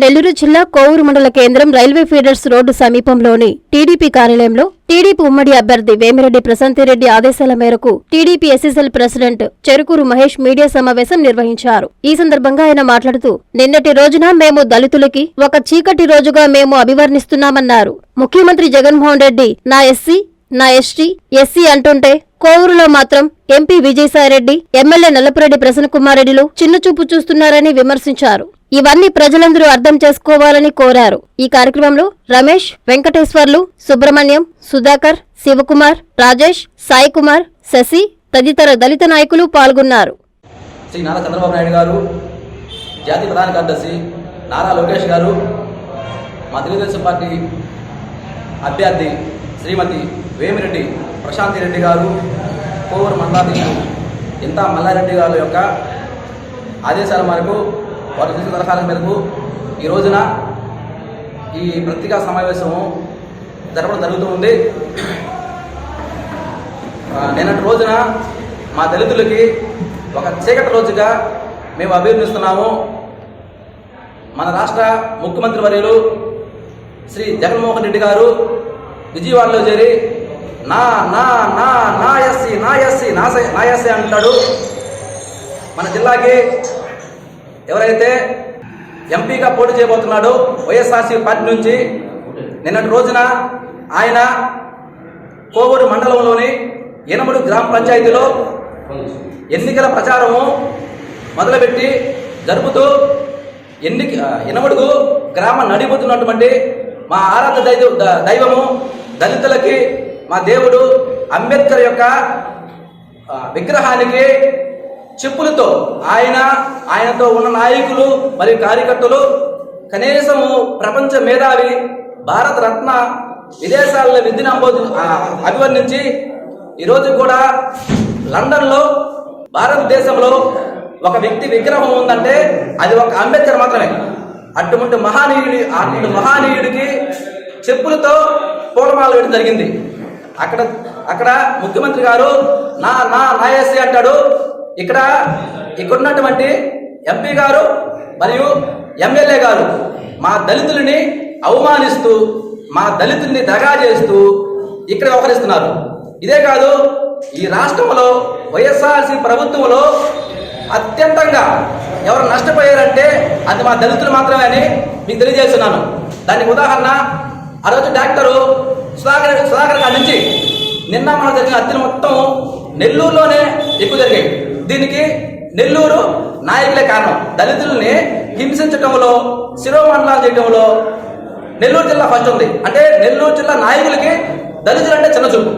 నెల్లూరు జిల్లా కోవూరు మండల కేంద్రం రైల్వే ఫీడర్స్ రోడ్డు సమీపంలోని టీడీపీ కార్యాలయంలో టీడీపీ ఉమ్మడి అభ్యర్థి వేమిరెడ్డి ప్రశాంతిరెడ్డి ఆదేశాల మేరకు TDP SSL president Cherukuru Mahesh media సమావేశం నిర్వహించారు. ఈ సందర్భంగా ఆయన మాట్లాడుతూ, నిన్నటి రోజున మేము దళితులకి ఒక చీకటి రోజుగా మేము అభివర్ణిస్తున్నామన్నారు. ముఖ్యమంత్రి జగన్మోహన్ రెడ్డి నా ఎస్సీ, నా ఎస్సీ అంటుంటే కోవూరులో మాత్రం ఎంపీ విజయసాయిరెడ్డి, ఎమ్మెల్యే నల్లపురెడ్డి ప్రసన్నకుమార్ రెడ్డిలు చిన్నచూపు చూస్తున్నారని విమర్శించారు. ఇవన్నీ ప్రజలందరూ అర్థం చేసుకోవాలని కోరారు. ఈ కార్యక్రమంలో రమేష్, వెంకటేశ్వర్లు, సుబ్రహ్మణ్యం, సుధాకర్, శివకుమార్, రాజేష్, సాయి కుమార్, శశి తదితర దళిత నాయకులు పాల్గొన్నారు. శ్రీ నారా చంద్రబాబు నాయుడు గారు, జాతీయ ప్రధాన కార్యదర్శి నారా లోకేష్ గారు, మా తెలుగుదేశం పార్టీ అభ్యర్థి శ్రీమతి వేమిరెడ్డి ప్రశాంతిరెడ్డి గారు, కోవూరు మండలాధీశులు ఇంతా మల్లారెడ్డి గారి యొక్క ఆదేశాల మేరకు, వారు చేసిన సలహాల మేరకు ఈ రోజున ఈ పత్రికా సమావేశము జరపడం జరుగుతూ ఉంది. నిన్నటి రోజున మా దళితులకి ఒక చీకటి రోజుగా మేము అభివర్ణిస్తున్నాము. మన రాష్ట్ర ముఖ్యమంత్రి వర్యులు శ్రీ జగన్మోహన్ రెడ్డి గారు విజయవాడలో చేరి నా నా నా నా ఎస్సీ నా ఎస్సీ నా ఎస్సీ అంటాడు. మన జిల్లాకి ఎవరైతే ఎంపీగా పోటీ చేయబోతున్నాడో వైఎస్ఆర్సీ పార్టీ నుంచి, నిన్నటి రోజున ఆయన కోవూరు మండలంలోని ఎనమడు గ్రామ పంచాయతీలో ఎన్నికల ప్రచారము మొదలుపెట్టి జరుపుతూ ఎనమడుగు గ్రామ నడిపోతున్నటువంటి మా ఆరాధ దైవము దళితులకి మా దేవుడు అంబేద్కర్ యొక్క విగ్రహానికి చెప్పులతో ఆయనతో ఉన్న నాయకులు మరియు కార్యకర్తలు కనీసము ప్రపంచ మేధావి, భారత రత్న, విదేశాల్లో విద్యను అభివర్ణించి ఈరోజు కూడా లండన్లో భారతదేశంలో ఒక వ్యక్తి విగ్రహం ఉందంటే అది ఒక అంబేద్కర్ మాత్రమే. అటువంటి మహానీయుడికి చెప్పులతో పూలమాల వేయడం జరిగింది. అక్కడ ముఖ్యమంత్రి గారు నా నా నాయస్సి అంటాడు. ఇక్కడున్నటువంటి ఎంపీ గారు మరియు ఎమ్మెల్యే గారు మా దళితులని అవమానిస్తూ, మా దళితుల్ని దగా చేస్తూ ఇక్కడ వ్యవహరిస్తున్నారు. ఇదే కాదు, ఈ రాష్ట్రంలో వైఎస్ఆర్సీ ప్రభుత్వంలో అత్యంతంగా ఎవరు నష్టపోయారంటే అది మా దళితులు మాత్రమే అని మీకు తెలియజేస్తున్నాను. దానికి ఉదాహరణ, ఆ రోజు డాక్టరు సుధాకర్ గారి నుంచి నిన్న మన జరిగిన హత్యలు మొత్తం నెల్లూరులోనే ఎక్కువ జరిగాయి. దీనికి నెల్లూరు నాయకులే కారణం. దళితుల్ని హింసించడంలో, శిరోమండలాలు చేయడంలో నెల్లూరు జిల్లా ఫస్ట్ ఉంది. అంటే నెల్లూరు జిల్లా నాయకులకి దళితులు అంటే చిన్న చూపు.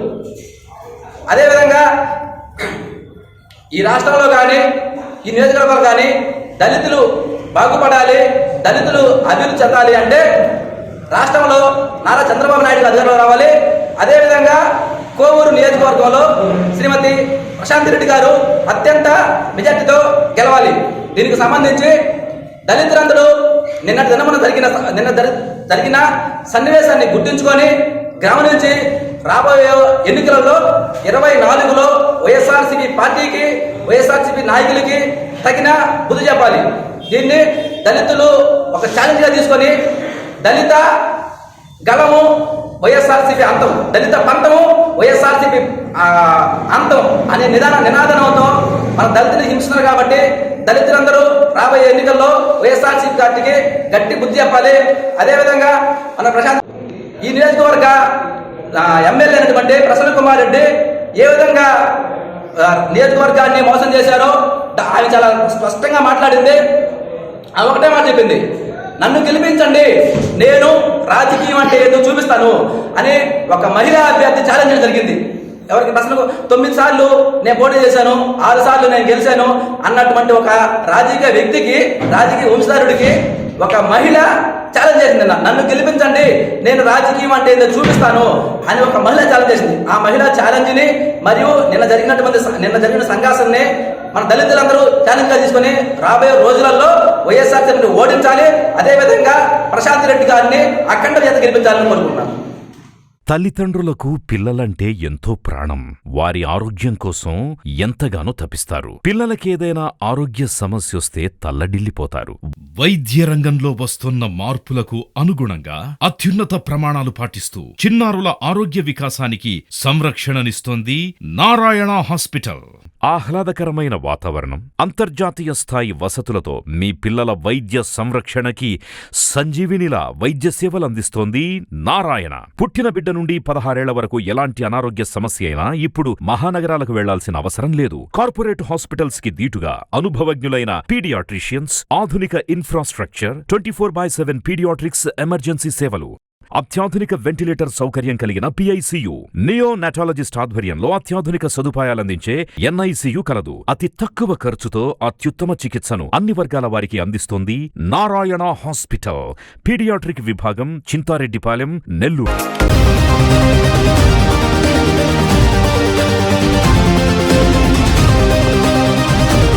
అదేవిధంగా ఈ రాష్ట్రంలో కానీ ఈ నియోజకవర్గంలో కానీ దళితులు బాగుపడాలి, దళితులు అభివృద్ధి చెందాలి అంటే రాష్ట్రంలో నారా చంద్రబాబు నాయుడు అధికారంలో రావాలి. అదేవిధంగా కోవూరు నియోజకవర్గంలో శ్రీమతి ప్రశాంతిరెడ్డి గారు అత్యంత మెజార్టీతో గెలవాలి. దీనికి సంబంధించి దళితులందరూ నిన్న జరిగిన సన్నివేశాన్ని గుర్తుంచుకొని గమనించి రాబోయే ఎన్నికలలో 24లో వైఎస్ఆర్సీపీ పార్టీకి, వైఎస్ఆర్సీపీ నాయకులకి తగిన బుద్ధి చెప్పాలి. దీన్ని దళితులు ఒక ఛాలెంజ్గా తీసుకొని దళిత గళము వైఎస్ఆర్సీపీ అంతం, దళిత పంతము వైఎస్ఆర్సీపీ అంతం అనే నినాదంతో మన దళితులు హింసిస్తున్నారు. కాబట్టి దళితులందరూ రాబోయే ఎన్నికల్లో వైఎస్ఆర్సీపీ పార్టీకి గట్టి బుద్ధి చెప్పాలి. అదేవిధంగా మన ఈ నియోజకవర్గ ఎమ్మెల్యే అయినటువంటి ప్రసన్నకుమార్ రెడ్డి ఏ విధంగా నియోజకవర్గాన్ని మోసం చేశారో ఆయన చాలా స్పష్టంగా మాట్లాడింది. ఆమె ఒకటే మాట చెప్పింది, నన్ను గెలిపించండి, నేను రాజకీయం అంటే ఏదో చూపిస్తాను అని ఒక మహిళా అభ్యర్థి ఛాలెంజ్ జరిగింది. ఎవరికి ప్రశ్నకు 9 సార్లు నేను పోటీ చేశాను, 6 సార్లు నేను గెలిచాను అన్నటువంటి ఒక రాజకీయ వ్యక్తికి, రాజకీయ వంశధారుడికి ఒక మహిళ ఛాలెంజ్ చేసింది. నన్ను గెలిపించండి, నేను రాజకీయం అంటే ఏదో చూపిస్తాను అని ఒక మహిళ ఛాలెంజ్ చేసింది. ఆ మహిళా ఛాలెంజ్ని మరియు నిన్న జరిగిన సంఘర్షణని మన దళితులందరూ ఛాలెంజ్గా తీసుకొని రాబోయే రోజులలో వైఎస్ఆర్సీపీని ఓడించాలి. అదేవిధంగా ప్రశాంతిరెడ్డి గారిని అఖండ చేత గెలిపించాలని కోరుకుంటున్నాను. తల్లిదండ్రులకు పిల్లలంటే ఎంతో ప్రాణం. వారి ఆరోగ్యం కోసం ఎంతగానో తపిస్తారు. పిల్లలకేదైనా ఆరోగ్య సమస్యొస్తే తల్లడిల్లిపోతారు. వైద్య రంగంలో వస్తున్న మార్పులకు అనుగుణంగా అత్యున్నత ప్రమాణాలు పాటిస్తూ చిన్నారుల ఆరోగ్య వికాసానికి సంరక్షణనిస్తోంది నారాయణ హాస్పిటల్. ఆహ్లాదకరమైన వాతావరణం, అంతర్జాతీయ స్థాయి వసతులతో మీ పిల్లల వైద్య సంరక్షణకి సంజీవినిలా వైద్య సేవలందిస్తోంది నారాయణ. పుట్టిన బిడ్డ నుండి 16 ఏళ్ల వరకు ఎలాంటి అనారోగ్య సమస్య అయినా ఇప్పుడు మహానగరాలకు వెళ్లాల్సిన అవసరం లేదు. కార్పొరేట్ హాస్పిటల్స్ కి దీటుగా అనుభవజ్ఞులైన పీడియాట్రిషియన్స్, ఆధునిక ఇన్ఫ్రాస్ట్రక్చర్, 24/7 పీడియాట్రిక్స్ ఎమర్జెన్సీ సేవలు, అత్యాధునిక వెంటిలేటర్ సౌకర్యం కలిగిన PICU, నియోనాటాలజిస్ట్ ఆధ్వర్యంలో అత్యాధునిక సదుపాయాలందించే NICU కలదు. అతి తక్కువ ఖర్చుతో అత్యుత్తమ చికిత్సను అన్ని వర్గాల వారికి అందిస్తోంది నారాయణ హాస్పిటల్. పీడియాట్రిక్ విభాగం, చింతారెడ్డిపాలెం, నెల్లూరు.